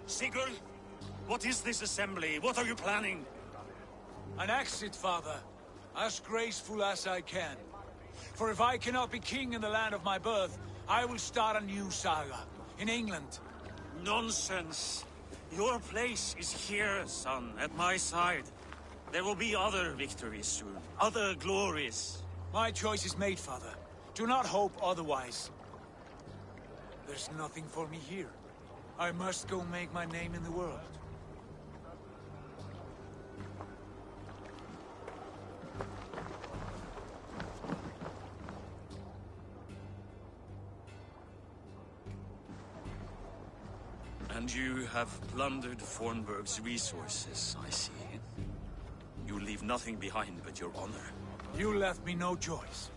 Sigurd, what is this assembly? What are you planning? An exit, father. As graceful as I can. For if I cannot be king in the land of my birth, I will start a new saga. In England. Nonsense. Your place is here, son, at my side. There will be other victories soon. Other glories. My choice is made, father. Do not hope otherwise. There's nothing for me here. I must go make my name in the world. And you have plundered Fornburg's resources, I see. You leave nothing behind but your honor. You left me no choice.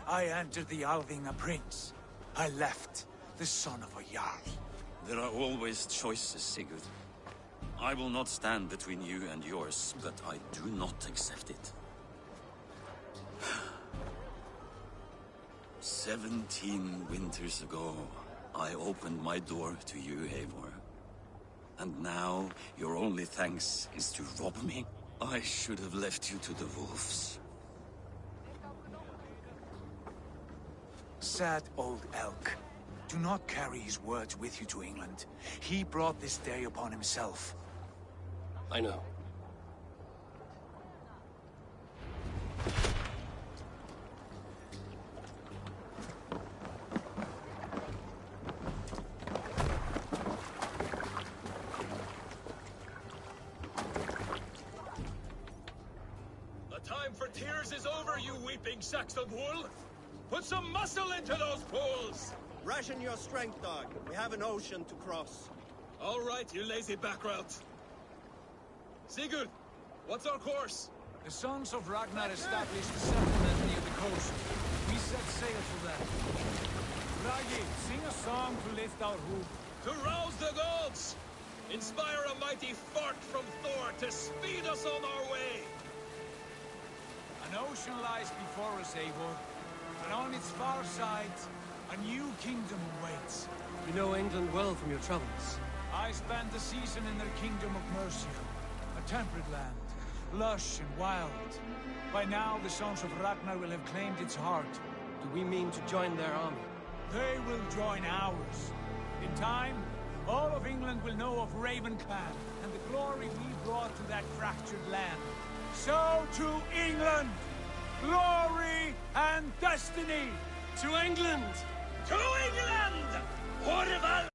I entered the Alving a prince. I left the son of a Jarl. There are always choices, Sigurd. I will not stand between you and yours, but I do not accept it. 17 winters ago, I opened my door to you, Eivor. And now, your only thanks is to rob me? I should have left you to the wolves. Sad old elk. Do not carry his words with you to England. He brought this day upon himself. I know. The time for tears is over, you weeping sacks of wool! Put some muscle into those pools! Ration your strength, dog. We have an ocean to cross. All right, you lazy backroutes. Sigurd, what's our course? The sons of Ragnar established a settlement near the coast. We set sail for them. Ragi, sing a song to lift our roof. To rouse the gods! Inspire a mighty fart from Thor to speed us on our way! An ocean lies before us, Eivor. And on its far side, a new kingdom awaits. You know England well from your travels. I spent the season in their kingdom of Mercia. A temperate land, lush and wild. By now, the sons of Ragnar will have claimed its heart. Do we mean to join their army? They will join ours. In time, all of England will know of Raven Clan and the glory we brought to that fractured land. So to England! Glory and destiny! To England! To England! Horval!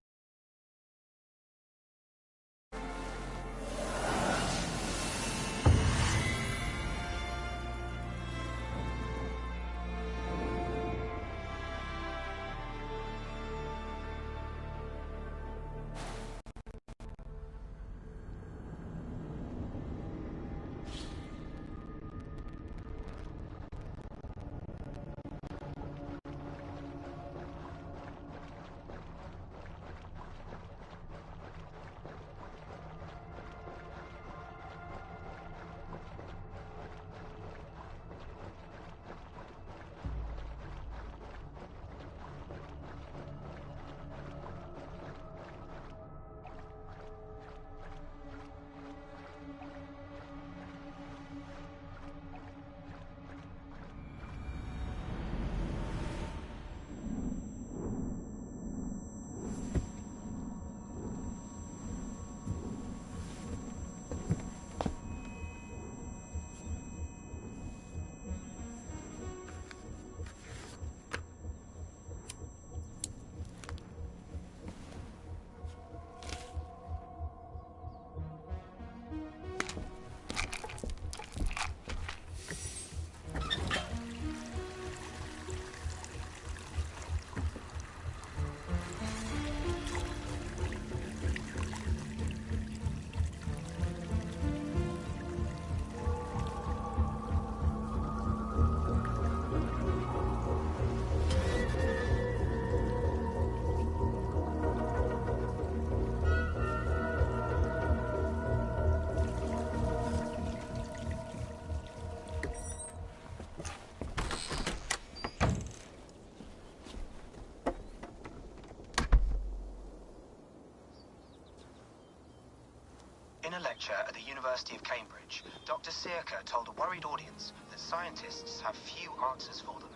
In a lecture at the University of Cambridge, Dr. Circa told a worried audience that scientists have few answers for them.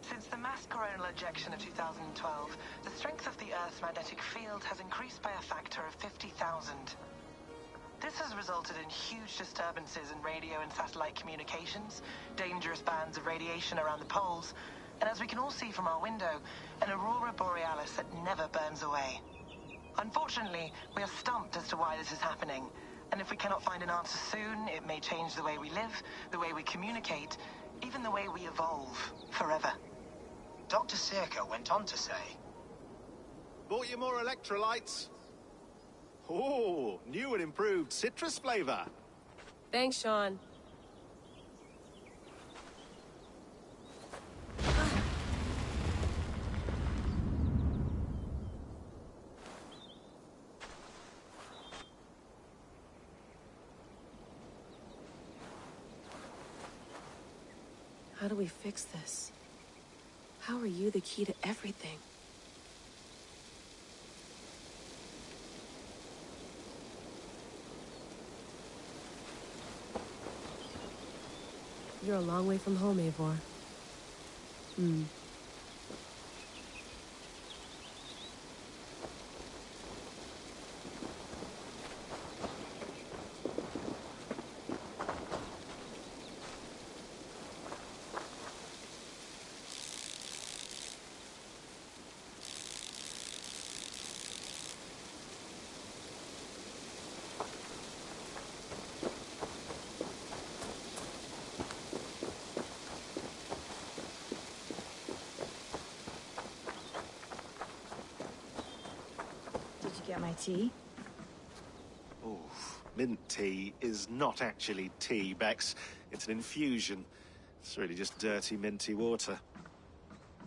Since the mass coronal ejection of 2012, the strength of the Earth's magnetic field has increased by a factor of 50,000. This has resulted in huge disturbances in radio and satellite communications, dangerous bands of radiation around the poles, and as we can all see from our window, an aurora borealis that never burns away. Unfortunately, we are stumped as to why this is happening, and if we cannot find an answer soon, it may change the way we live, the way we communicate, even the way we evolve forever. Dr. Circa went on to say, Bought you more electrolytes? Oh, new and improved citrus flavor. Thanks, Sean. How do we fix this? How are you the key to everything? You're a long way from home, Eivor. Get my tea? Oh, mint tea is not actually tea, Bex. It's an infusion. It's really just dirty, minty water.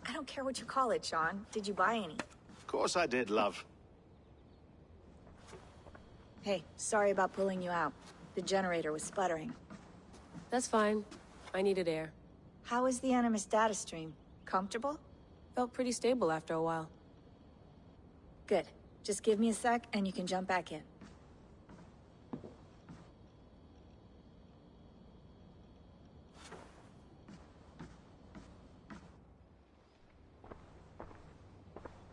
I don't care what you call it, Sean. Did you buy any? Of course I did, love. Hey, sorry about pulling you out. The generator was sputtering. That's fine. I needed air. How is the Animus data stream? Comfortable? Felt pretty stable after a while. Good. Just give me a sec, and you can jump back in.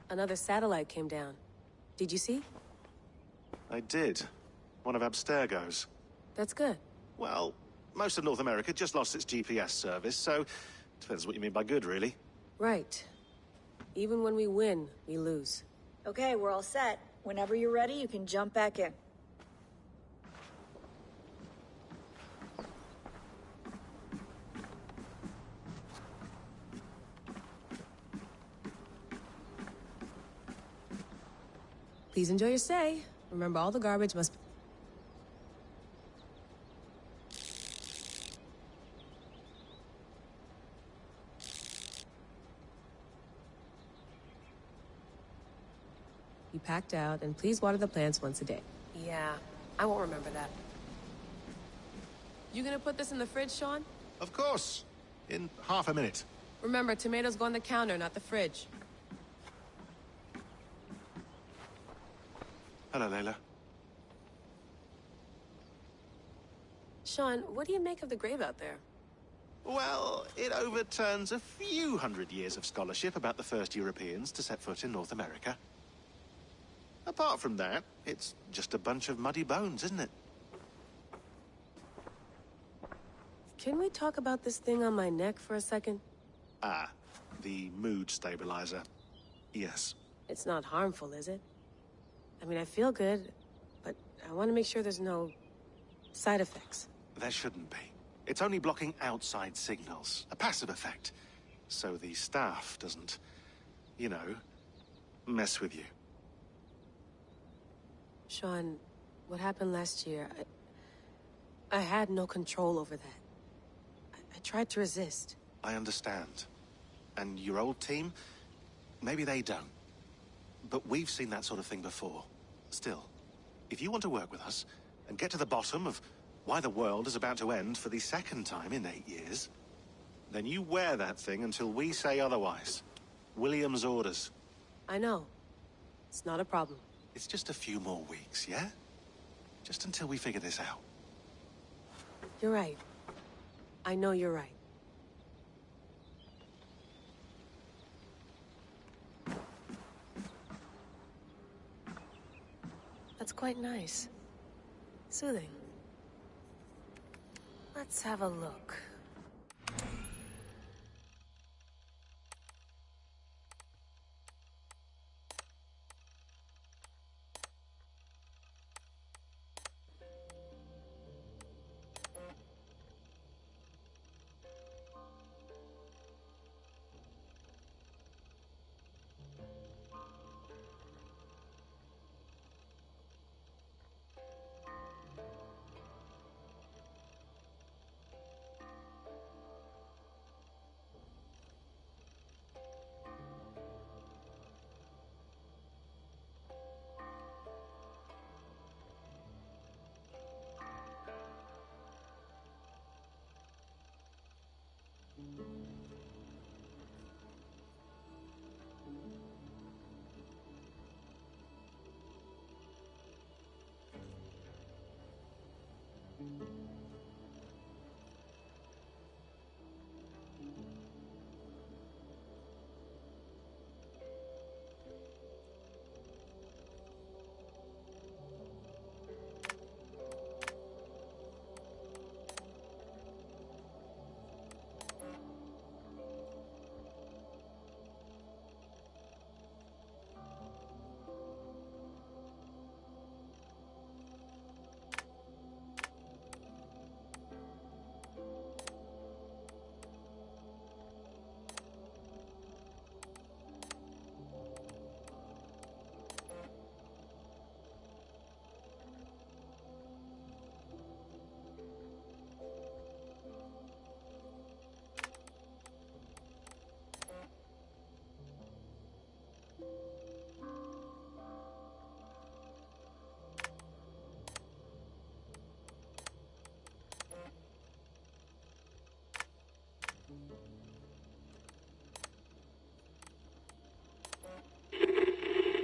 Another satellite came down. Did you see? I did. One of Abstergo's. That's good. Well, most of North America just lost its GPS service, so depends what you mean by good, really. Right. Even when we win, we lose. Okay, we're all set. Whenever you're ready, you can jump back in. Please enjoy your stay. Remember, all the garbage must... be packed out, and please water the plants once a day. Yeah, I won't remember that. You gonna put this in the fridge, Sean? Of course. In half a minute. Remember, tomatoes go on the counter, not the fridge. Hello, Layla. Sean, what do you make of the grave out there? Well, it overturns a few hundred years of scholarship about the first Europeans to set foot in North America. Apart from that, it's just a bunch of muddy bones, isn't it? Can we talk about this thing on my neck for a second? Ah, the mood stabilizer. Yes. It's not harmful, is it? I mean, I feel good, but I want to make sure there's no side effects. There shouldn't be. It's only blocking outside signals, a passive effect. So the staff doesn't, you know, mess with you. Sean, what happened last year, I had no control over that. I tried to resist. I understand. And your old team, maybe they don't. But we've seen that sort of thing before. Still, if you want to work with us and get to the bottom of why the world is about to end for the second time in 8 years, then you wear that thing until we say otherwise. William's orders. I know. It's not a problem. It's just a few more weeks, yeah? Just until we figure this out. You're right. I know you're right. That's quite nice. Soothing. Let's have a look.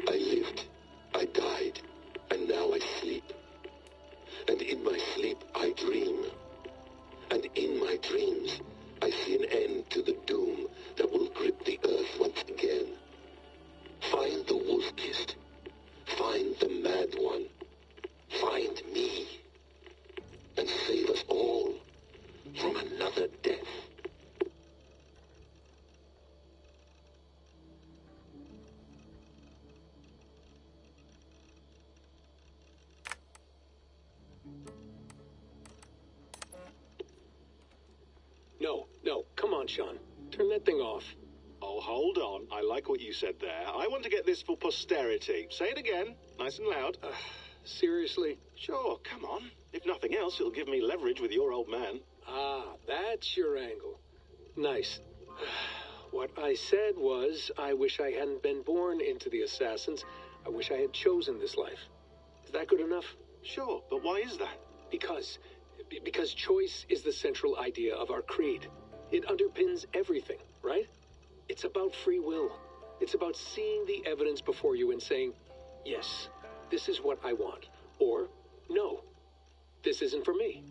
I lived, I died, and now I sleep. And in my sleep I dream. And in my dreams I see an end to the doom that will grip the earth once again. Find the wolf-kissed. Find the mad one. Find me. And save us all from another death. No, come on, Sean. Turn that thing off. Oh, hold on. I like what you said there. I want to get this for posterity. Say it again, nice and loud. Seriously? Sure, come on. If nothing else, it'll give me leverage with your old man. Ah, that's your angle. Nice. What I said was, I wish I hadn't been born into the Assassins. I wish I had chosen this life. Is that good enough? Sure, but why is that? Because choice is the central idea of our creed. It underpins everything, right? It's about free will. It's about seeing the evidence before you and saying, yes, this is what I want. Or, no, this isn't for me.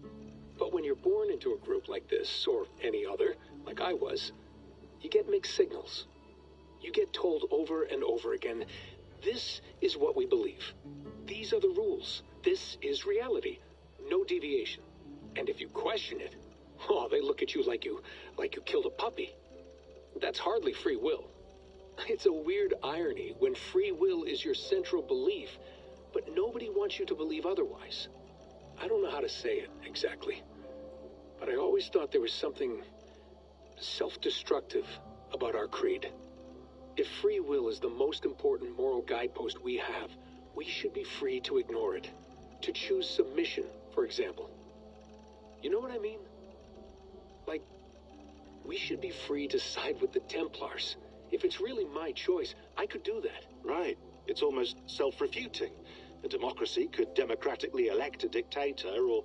But when you're born into a group like this, or any other, like I was, you get mixed signals. You get told over and over again, this is what we believe. These are the rules. This is reality. No deviation. And if you question it, oh, they look at you like you killed a puppy. That's hardly free will. It's a weird irony when free will is your central belief, but nobody wants you to believe otherwise. I don't know how to say it exactly, but I always thought there was something self-destructive about our creed. If free will is the most important moral guidepost we have, we should be free to ignore it. To choose submission, for example. You know what I mean? Like, we should be free to side with the Templars. If it's really my choice, I could do that. Right. It's almost self-refuting. A democracy could democratically elect a dictator or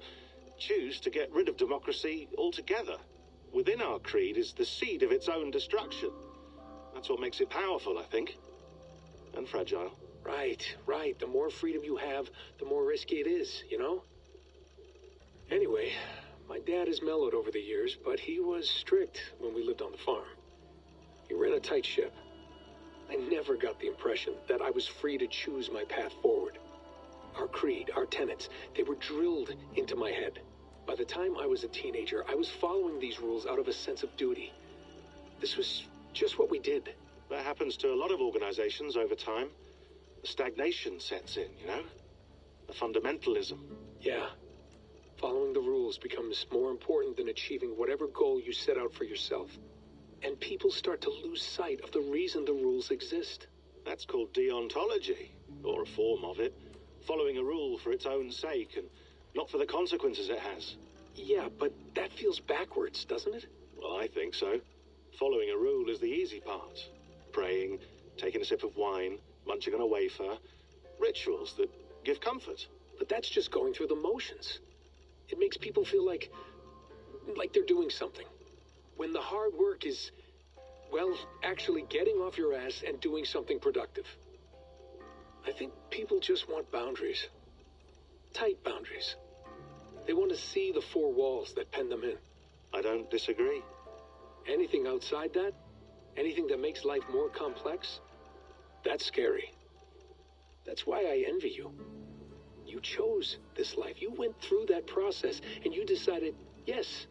choose to get rid of democracy altogether. Within our creed is the seed of its own destruction. That's what makes it powerful, I think. And fragile. Right. The more freedom you have, the more risky it is, you know? Anyway, my dad has mellowed over the years, but he was strict when we lived on the farm. He ran a tight ship. I never got the impression that I was free to choose my path forward. Our creed, our tenets, they were drilled into my head. By the time I was a teenager, I was following these rules out of a sense of duty. This was just what we did. That happens to a lot of organizations over time. The stagnation sets in, you know? The fundamentalism. Yeah. Following the rules becomes more important than achieving whatever goal you set out for yourself. And people start to lose sight of the reason the rules exist. That's called deontology, or a form of it. Following a rule for its own sake and not for the consequences it has. Yeah, but that feels backwards, doesn't it? Well, I think so. Following a rule is the easy part. Praying, taking a sip of wine, munching on a wafer. Rituals that give comfort. But that's just going through the motions. It makes people feel like they're doing something. When the hard work is, well, actually getting off your ass and doing something productive. I think people just want boundaries. Tight boundaries. They want to see the four walls that pen them in. I don't disagree. Anything outside that, anything that makes life more complex, that's scary. That's why I envy you. You chose this life. You went through that process and you decided, yes,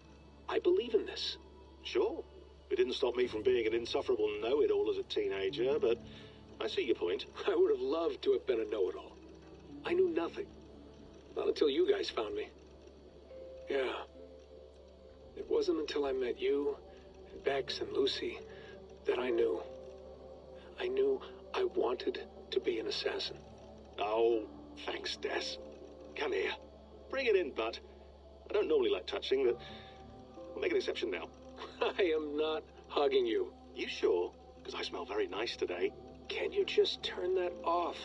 I believe in this. Sure. It didn't stop me from being an insufferable know-it-all as a teenager, but I see your point. I would have loved to have been a know-it-all. I knew nothing. Not until you guys found me. Yeah. It wasn't until I met you, and Bex and Lucy, that I knew. I knew I wanted to be an assassin. Oh, thanks, Des. Come here. Bring it in, bud. I don't normally like touching, but we'll make an exception now. I am not hugging you. You sure? Because I smell very nice today. Can you just turn that off?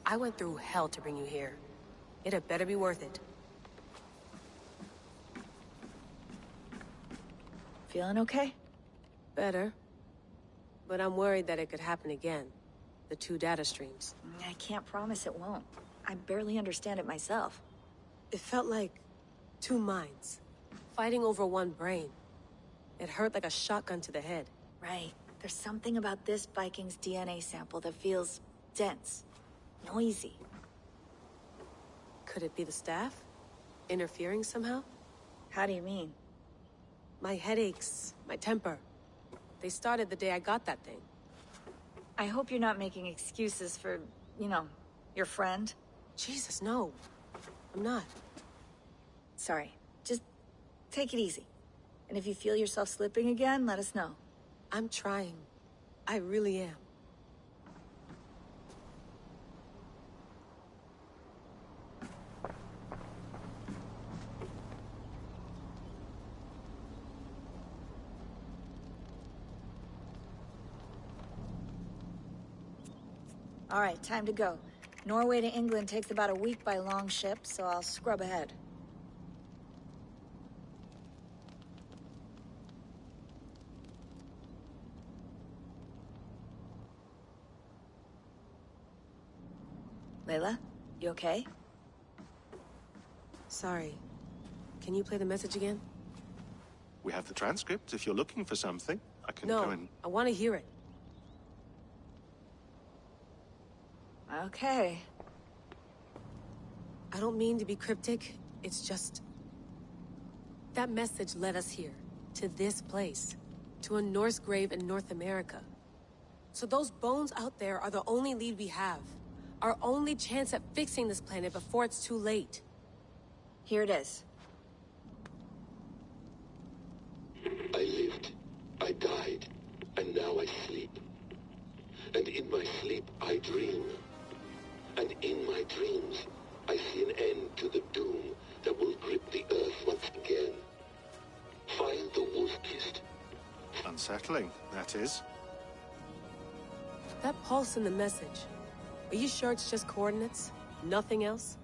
I went through hell to bring you here. It had better be worth it. Feeling okay? Better. But I'm worried that it could happen again. The two data streams. I can't promise it won't. I barely understand it myself. It felt like two minds, fighting over one brain. It hurt like a shotgun to the head. Right. There's something about this Viking's DNA sample that feels dense. Noisy. Could it be the staff? Interfering somehow? How do you mean? My headaches, my temper. They started the day I got that thing. I hope you're not making excuses for, you know, your friend. Jesus, no. I'm not. Sorry. Just take it easy. And if you feel yourself slipping again, let us know. I'm trying. I really am. All right, time to go. Norway to England takes about a week by long ship, so I'll scrub ahead. Layla, you okay? Sorry. Can you play the message again? We have the transcript. If you're looking for something, I can go and... I want to hear it. Okay. I don't mean to be cryptic. It's just... that message led us here. to this place, to a Norse grave in North America. So those bones out there are the only lead we have. Our only chance at fixing this planet before it's too late. Here it is. I lived, I died, and now I sleep. And in my sleep I dream. And in my dreams I see an end to the doom that will grip the Earth once again. Find the wolf-kissed. Unsettling, that is. That pulse in the message. Are you sure it's just coordinates? Nothing else?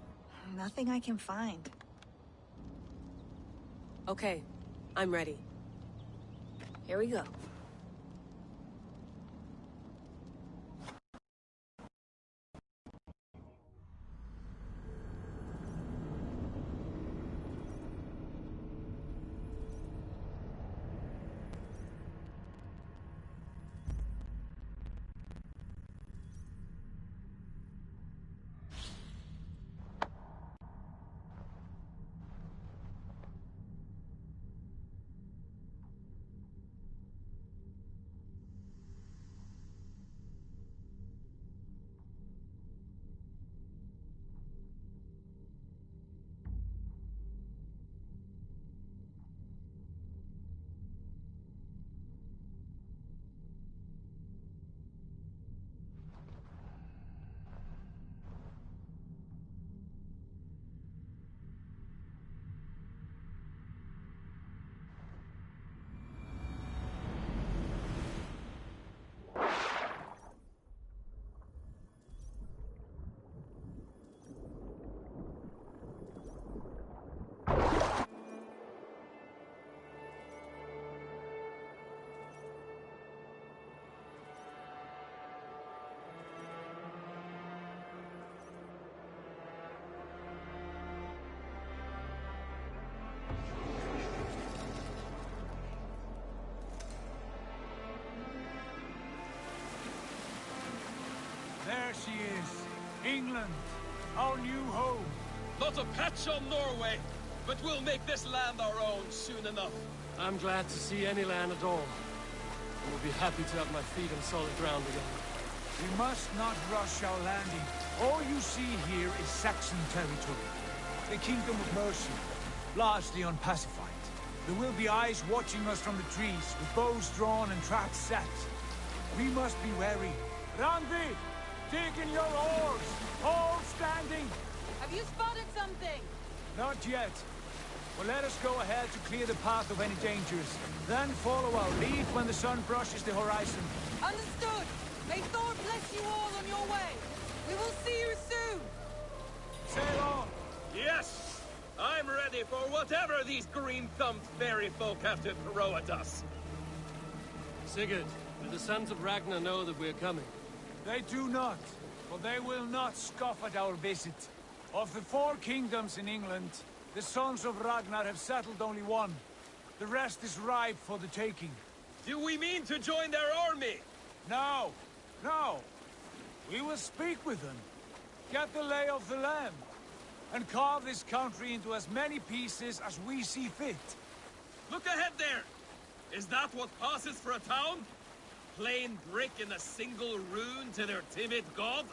Nothing I can find. Okay, I'm ready. Here we go. There she is. England, our new home. Not a patch on Norway, but we'll make this land our own soon enough. I'm glad to see any land at all. I will be happy to have my feet on solid ground again. We must not rush our landing. All you see here is Saxon territory. The Kingdom of Mercia, largely unpacified. There will be eyes watching us from the trees, with bows drawn and traps set. We must be wary. Randvi, dig in your oars! All standing! Have you spotted something? Not yet. But let us go ahead to clear the path of any dangers. Then follow our lead when the sun brushes the horizon. Understood! May Thor bless you all on your way! We will see you soon! Sail on! Yes! I'm ready for whatever these green-thumbed fairy folk have to throw at us. Sigurd, do the sons of Ragnar know that we're coming? They do not, but they will not scoff at our visit. Of the 4 kingdoms in England, the sons of Ragnar have settled only one. The rest is ripe for the taking. Do we mean to join their army? No, no. We will speak with them, get the lay of the land, and carve this country into as many pieces as we see fit. Look ahead there! Is that what passes for a town? Plain brick in a single rune to their timid god?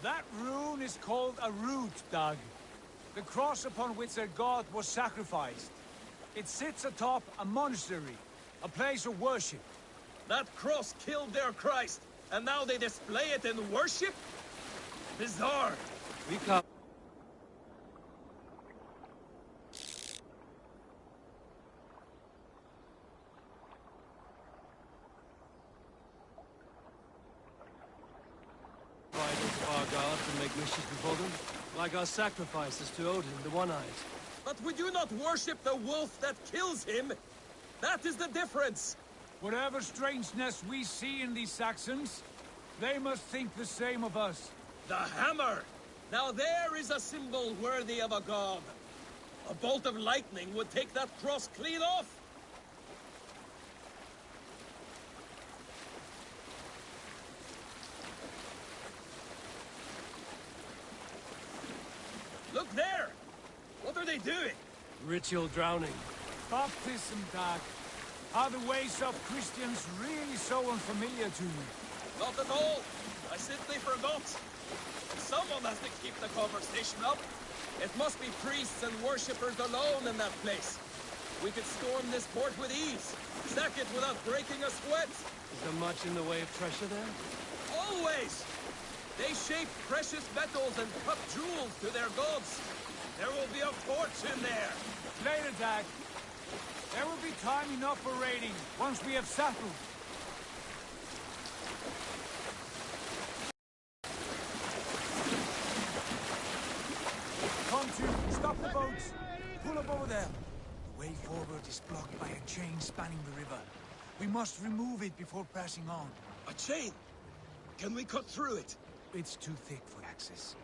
That rune is called a root, Dag. The cross upon which their god was sacrificed. It sits atop a monastery, a place of worship. That cross killed their Christ, and now they display it in worship? Bizarre. We come. Our gods and make wishes before them, like our sacrifices to Odin, the One-Eyed. But we do not worship the wolf that kills him. That is the difference. Whatever strangeness we see in these Saxons, they must think the same of us. The hammer! Now there is a symbol worthy of a god. A bolt of lightning would take that cross clean off. Look there! What are they doing? Ritual drowning. Baptism, Dag. Are the ways of Christians really so unfamiliar to you? Not at all. I simply forgot. Someone has to keep the conversation up. It must be priests and worshippers alone in that place. We could storm this port with ease. Sack it without breaking a sweat. Is there much in the way of treasure there? Always! They shape precious metals and cut jewels to their gods. There will be a fortune there. Later, Dag. There will be time enough for raiding once we have settled. Come to, stop the boats. Pull up over there. The way forward is blocked by a chain spanning the river. We must remove it before passing on. A chain? Can we cut through it? It's too thick for access.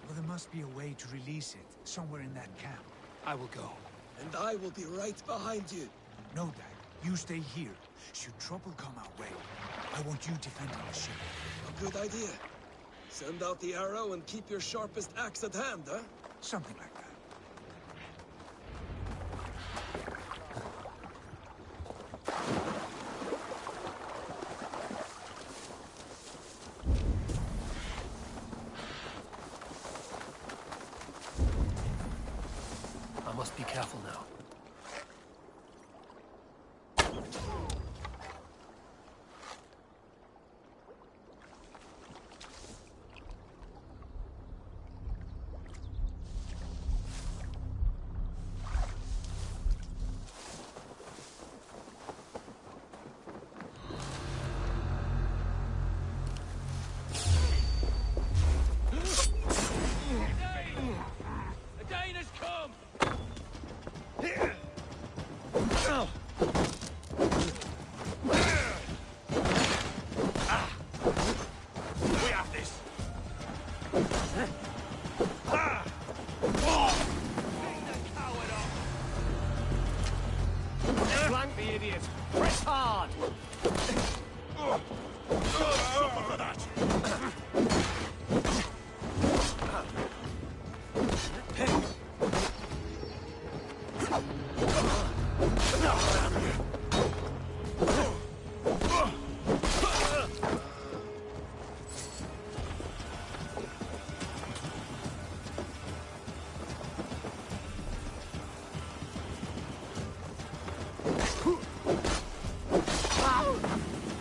But there must be a way to release it, somewhere in that camp. I will go. And I will be right behind you. No, Dag. You stay here. Should trouble come our way, I want you defending the ship. A good idea. Send out the arrow and keep your sharpest axe at hand, huh? Something like that. I must be careful now. Flank the idiot! Press hard!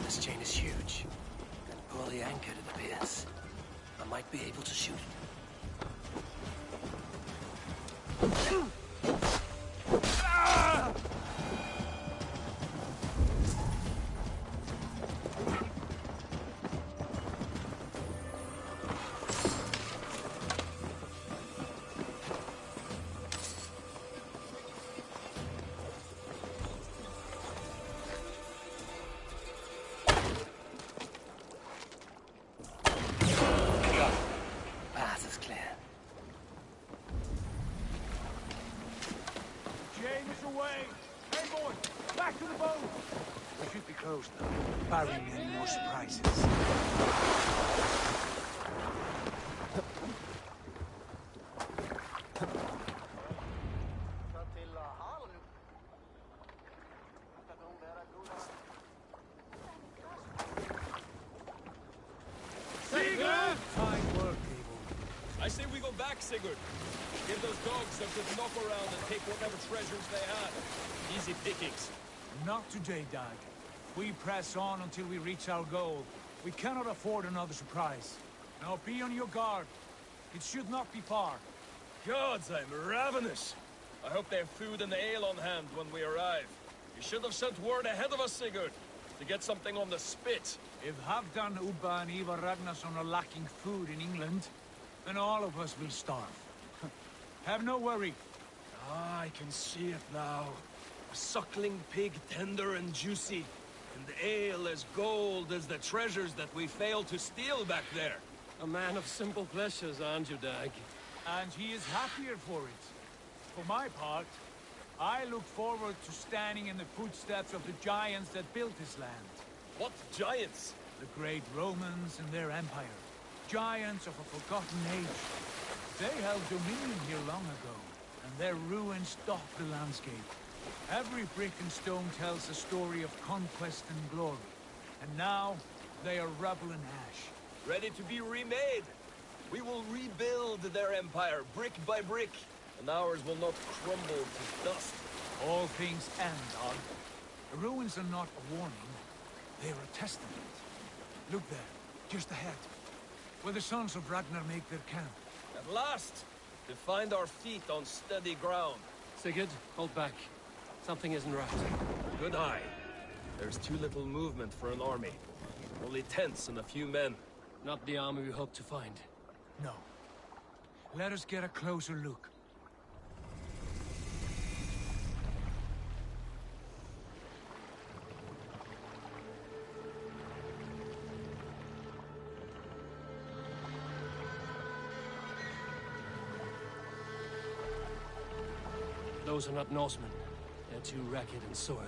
This chain is huge. And poorly anchored, it appears. I might be able to shoot it. Path is clear. Chain is away! Hey, boy! Back to the boat! We should be close now, barring any more surprises. Sigurd! Fine work, Abel. I say we go back, Sigurd. Give those dogs a good knock around and take whatever treasures they have. Easy pickings. Not today, Dag. We press on until we reach our goal. We cannot afford another surprise. Now be on your guard. It should not be far. Gods, I'm ravenous. I hope they have food and ale on hand when we arrive. You should have sent word ahead of us, Sigurd, to get something on the spit. If Halfdan, Ubba and Ivar Ragnarsson are lacking food in England, then all of us will starve. Have no worry. Ah, I can see it now. A suckling pig, tender and juicy. And ale as gold as the treasures that we failed to steal back there. A man of simple pleasures, aren't you, Dag? And he is happier for it. For my part, I look forward to standing in the footsteps of the giants that built this land. What giants? The great Romans and their empire. Giants of a forgotten age. They held dominion here long ago, and their ruins dot the landscape. Every brick and stone tells a story of conquest and glory. And now, they are rubble and ash. Ready to be remade. We will rebuild their empire, brick by brick, and ours will not crumble to dust. All things end, dog. The ruins are not a warning. They are a testament. Look there, just ahead, where the sons of Ragnar make their camp. At last! To find our feet on steady ground. Sigurd, hold back. Something isn't right. Good eye. There's too little movement for an army. Only tents and a few men. Not the army we hope to find. No. Let us get a closer look. Those are not Norsemen. They're too ragged and soiled.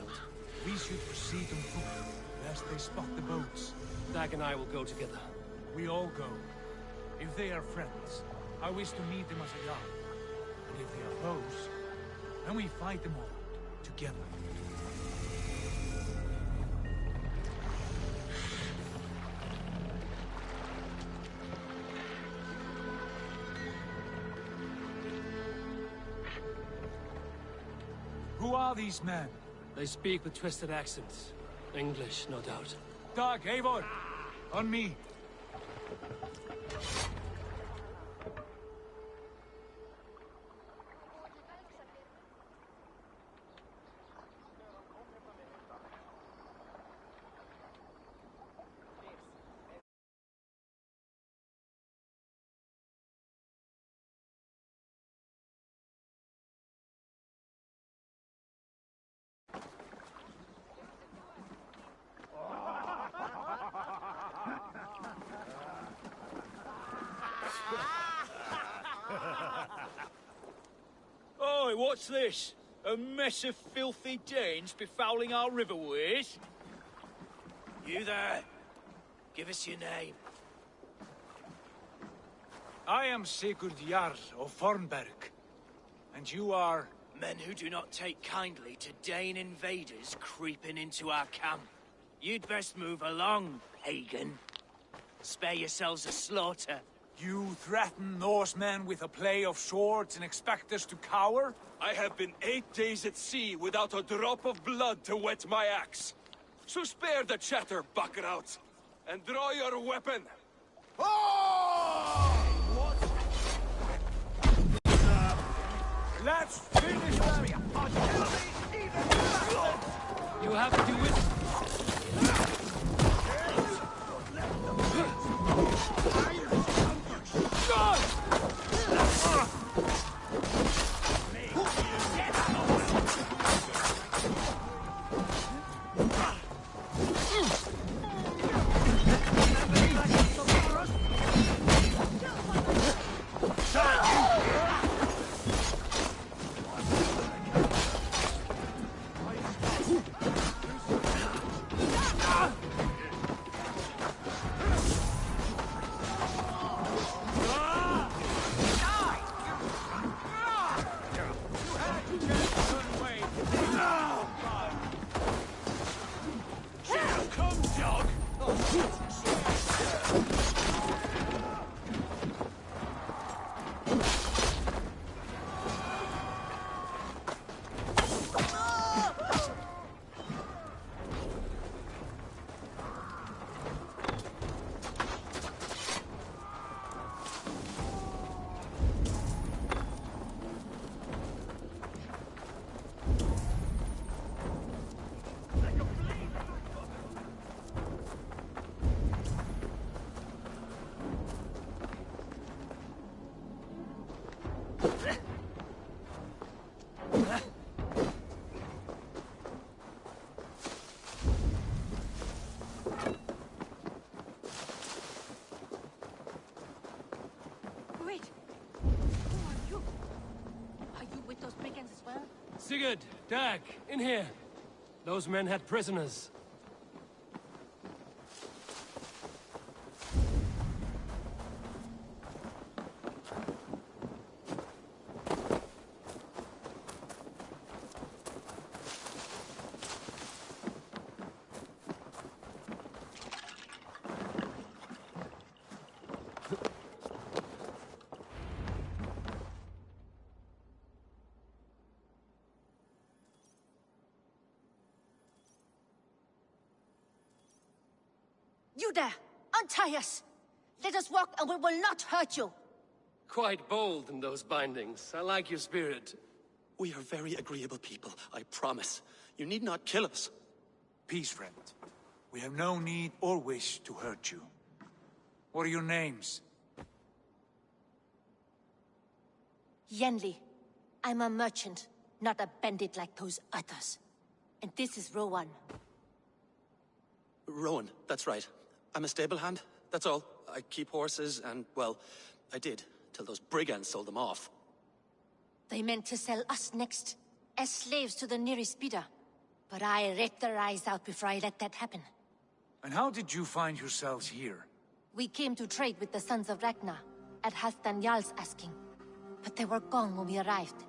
We should proceed on foot, lest they spot the boats. Dag and I will go together. We all go. If they are friends, I wish to meet them as they are. And if they are foes, then we fight them all, together. Who are these men? They speak with twisted accents. English, no doubt. Dag, Eivor! On me! Oi, what's this? A mess of filthy Danes befouling our riverways? You there? Give us your name. I am Sigurd Jarl of Fornberg. And you are... Men who do not take kindly to Dane invaders creeping into our camp. You'd best move along, pagan. Spare yourselves a slaughter. You threaten Norsemen with a play of swords and expect us to cower? I have been 8 days at sea without a drop of blood to wet my axe. So spare the chatter, buckerouts, and draw your weapon. Oh! Let's finish them! You have to do it. Sigurd, Dag, in here. Those men had prisoners. You there! Untie us! Let us walk and we will not hurt you! Quite bold in those bindings. I like your spirit. We are very agreeable people, I promise. You need not kill us. Peace, friend. We have no need or wish to hurt you. What are your names? Yenli. I'm a merchant, not a bandit like those others. And this is Rowan. Rowan, that's right. I'm a stable hand, that's all. I keep horses and, well, I did, till those brigands sold them off. They meant to sell us next, as slaves to the nearest bidder. But I ripped their eyes out before I let that happen. And how did you find yourselves here? We came to trade with the Sons of Ragnar, at Halfdan Jarl's asking. But they were gone when we arrived.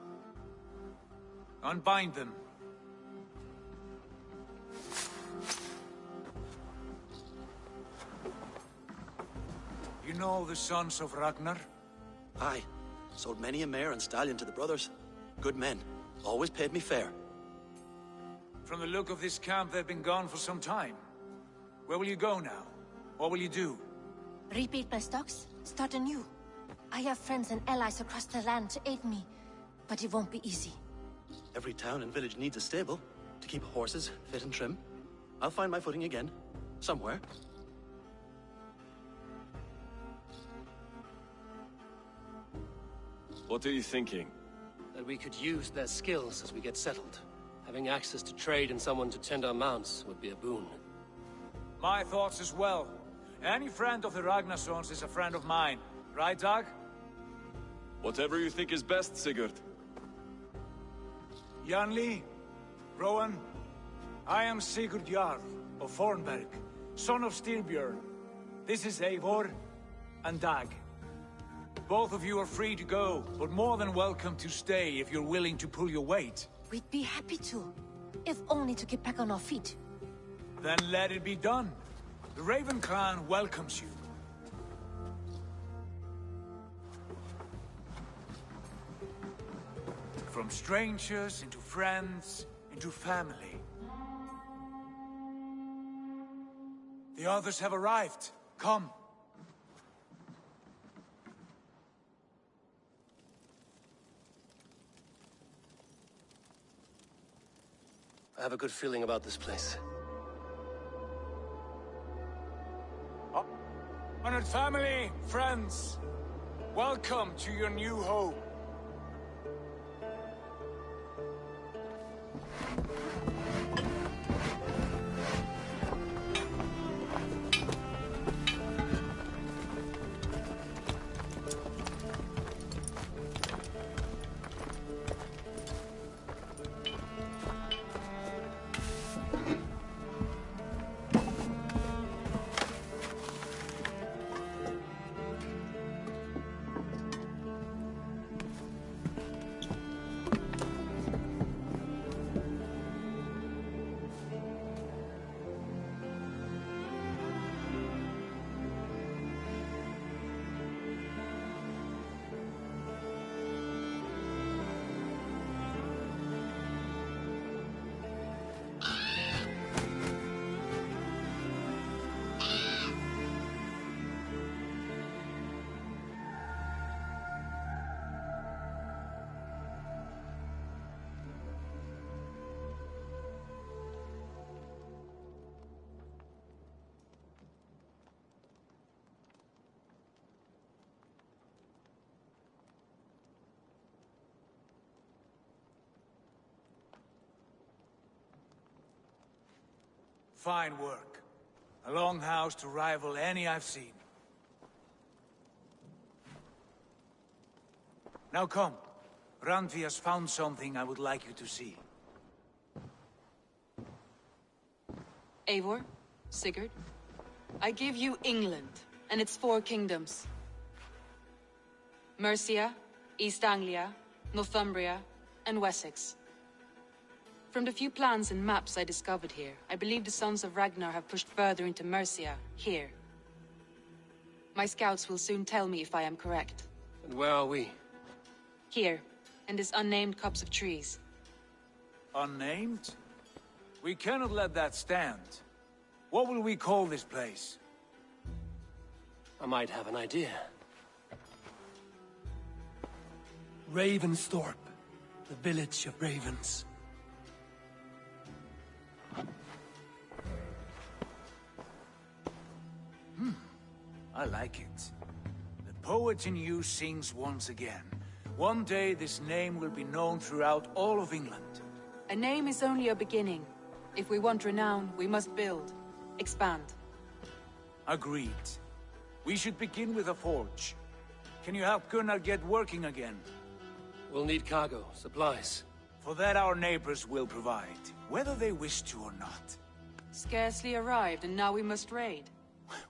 Unbind them. You know the Sons of Ragnar? Aye. Sold many a mare and stallion to the brothers. Good men. Always paid me fair. From the look of this camp, they've been gone for some time. Where will you go now? What will you do? Rebuild my stocks? Start anew. I have friends and allies across the land to aid me, but it won't be easy. Every town and village needs a stable to keep horses fit and trim. I'll find my footing again. Somewhere. What are you thinking? That we could use their skills as we get settled. Having access to trade and someone to tend our mounts would be a boon. My thoughts as well. Any friend of the Ragnarsons is a friend of mine. Right, Dag? Whatever you think is best, Sigurd. Janli, Rowan, I am Sigurd Jarl of Fornberg, son of Styrbjörn. This is Eivor and Dag. Both of you are free to go, but more than welcome to stay if you're willing to pull your weight. We'd be happy to, if only to get back on our feet. Then let it be done. The Raven clan welcomes you. From strangers into friends, into family. The others have arrived. Come. I have a good feeling about this place. Honored family, friends, welcome to your new home. Fine work. A longhouse to rival any I've seen. Now come. Randvi has found something I would like you to see. Eivor, Sigurd, I give you England and its 4 kingdoms. Mercia, East Anglia, Northumbria, and Wessex. From the few plans and maps I discovered here, I believe the Sons of Ragnar have pushed further into Mercia, here. My scouts will soon tell me if I am correct. And where are we? Here, in this unnamed copse of trees. Unnamed? We cannot let that stand. What will we call this place? I might have an idea. Ravensthorpe, the village of ravens. I like it. The poet in you sings once again. One day this name will be known throughout all of England. A name is only a beginning. If we want renown, we must build. Expand. Agreed. We should begin with a forge. Can you help Gunnar get working again? We'll need cargo, supplies. For that our neighbors will provide, whether they wish to or not. Scarcely arrived, and now we must raid.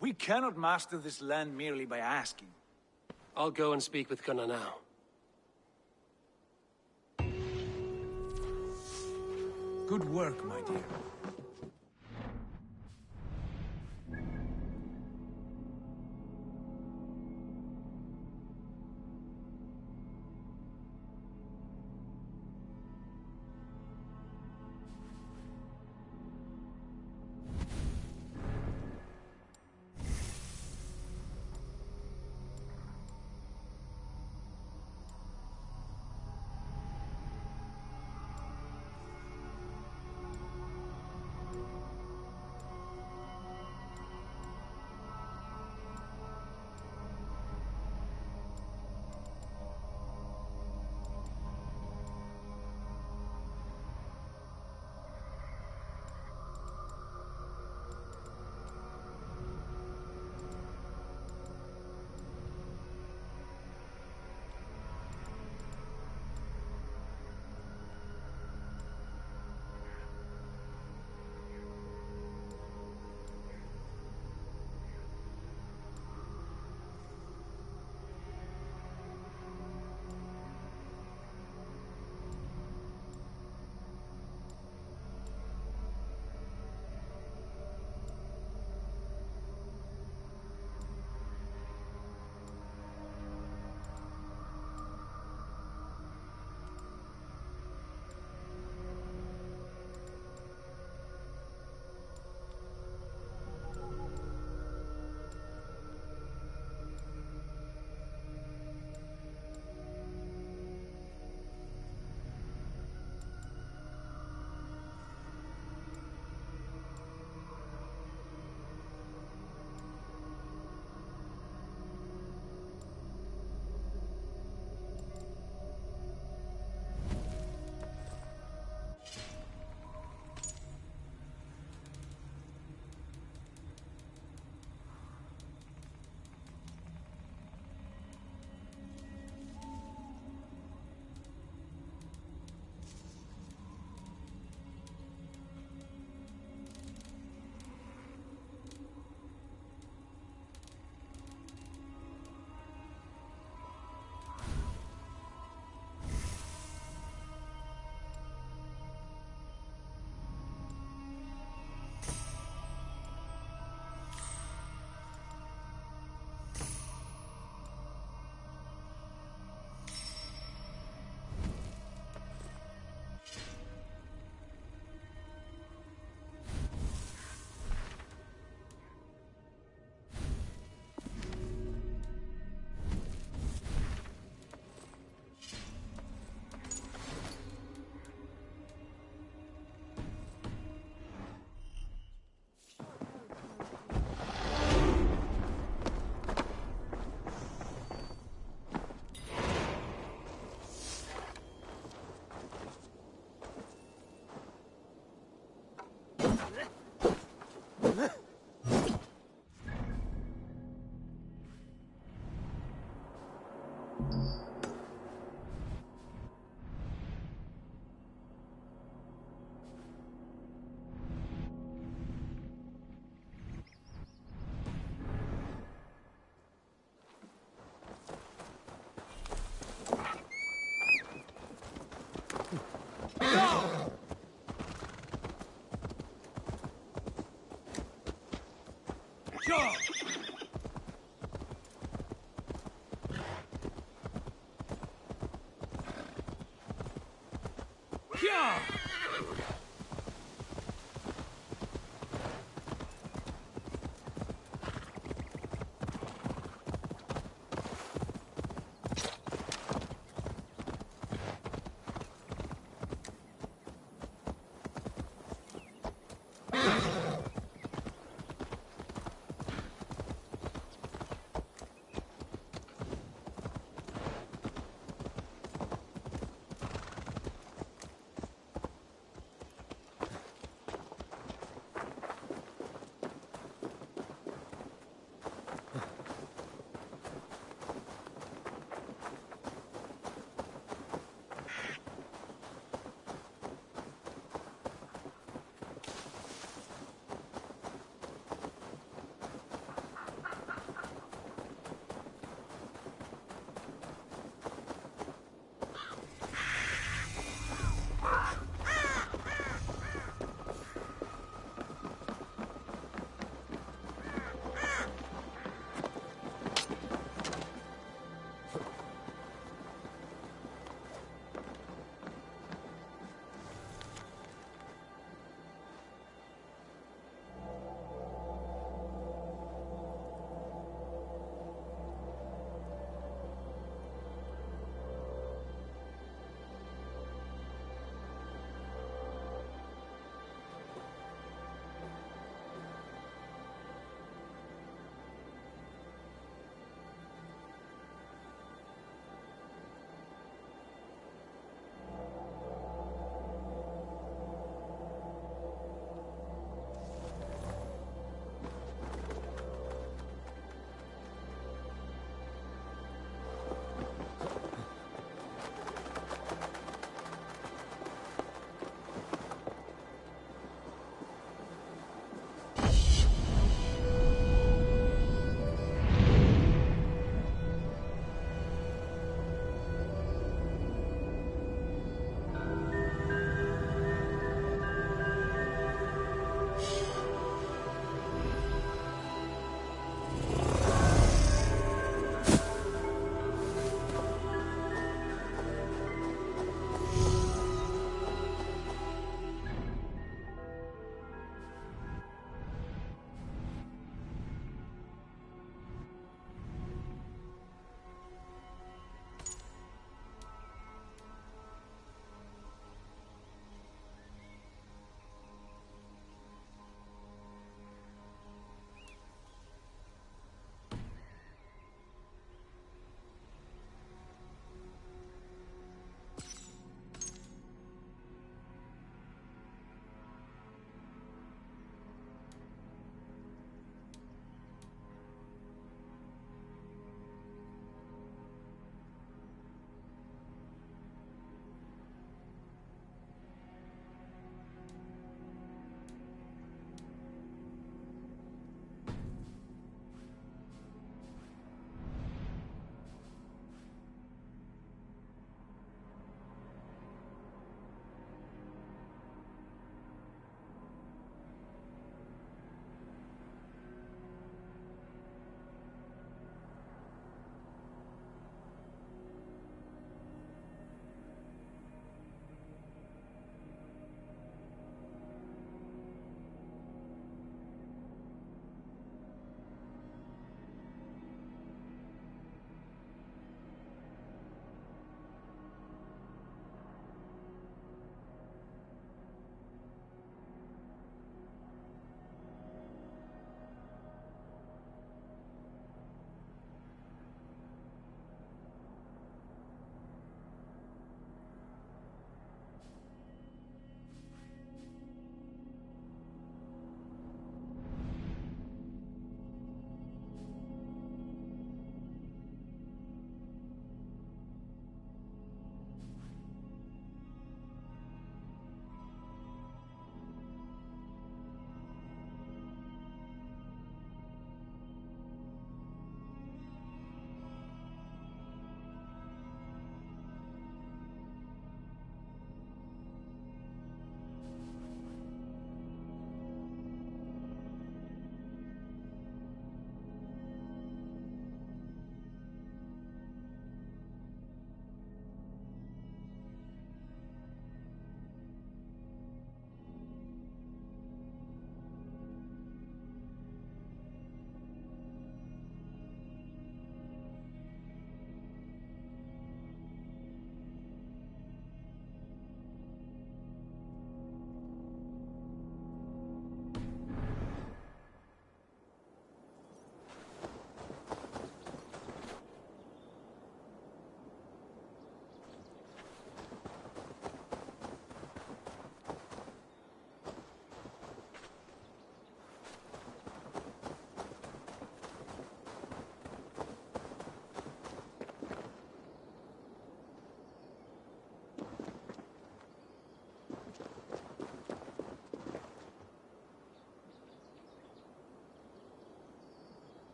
We cannot master this land merely by asking. I'll go and speak with Gunnar now. Good work, my dear.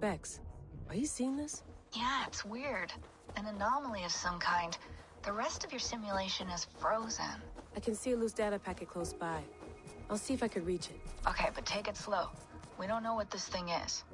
Bex, are you seeing this? Yeah, it's weird. An anomaly of some kind. The rest of your simulation is frozen. I can see a loose data packet close by. I'll see if I could reach it. Okay, but take it slow. We don't know what this thing is.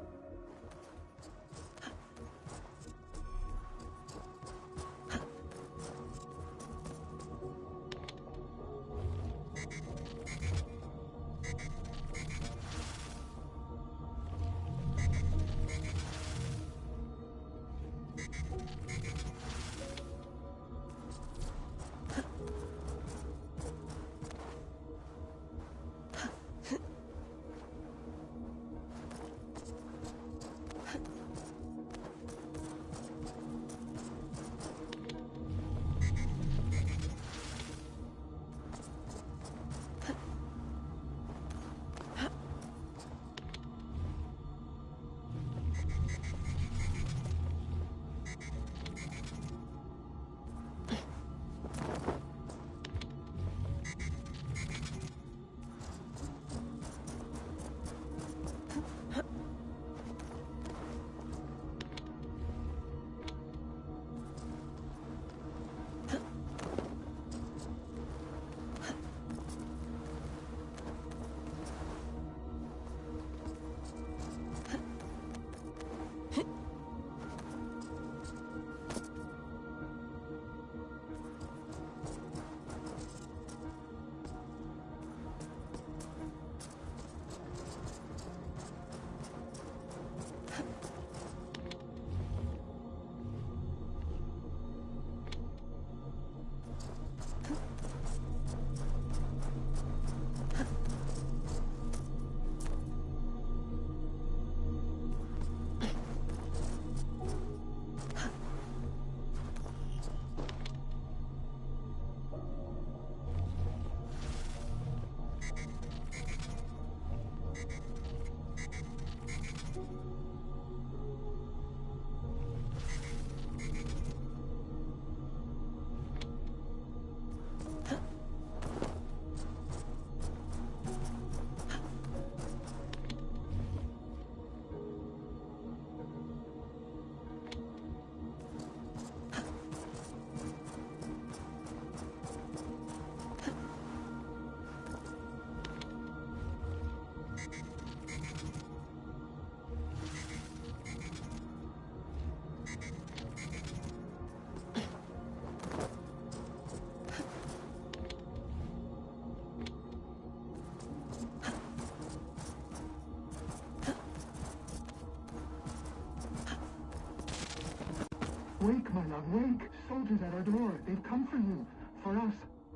Wake, my love, wake! Soldiers at our door. They've come for you. For us.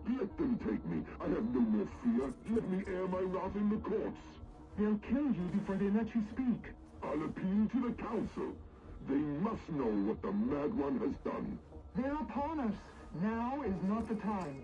Let them take me. I have no more fear. Let me air my wrath in the courts. They'll kill you before they let you speak. I'll appeal to the council. They must know what the Mad One has done. They're upon us. Now is not the time.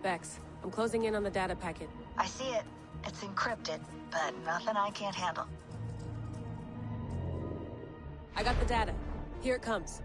Vex. I'm closing in on the data packet. I see it. It's encrypted, but nothing I can't handle. I got the data. Here it comes.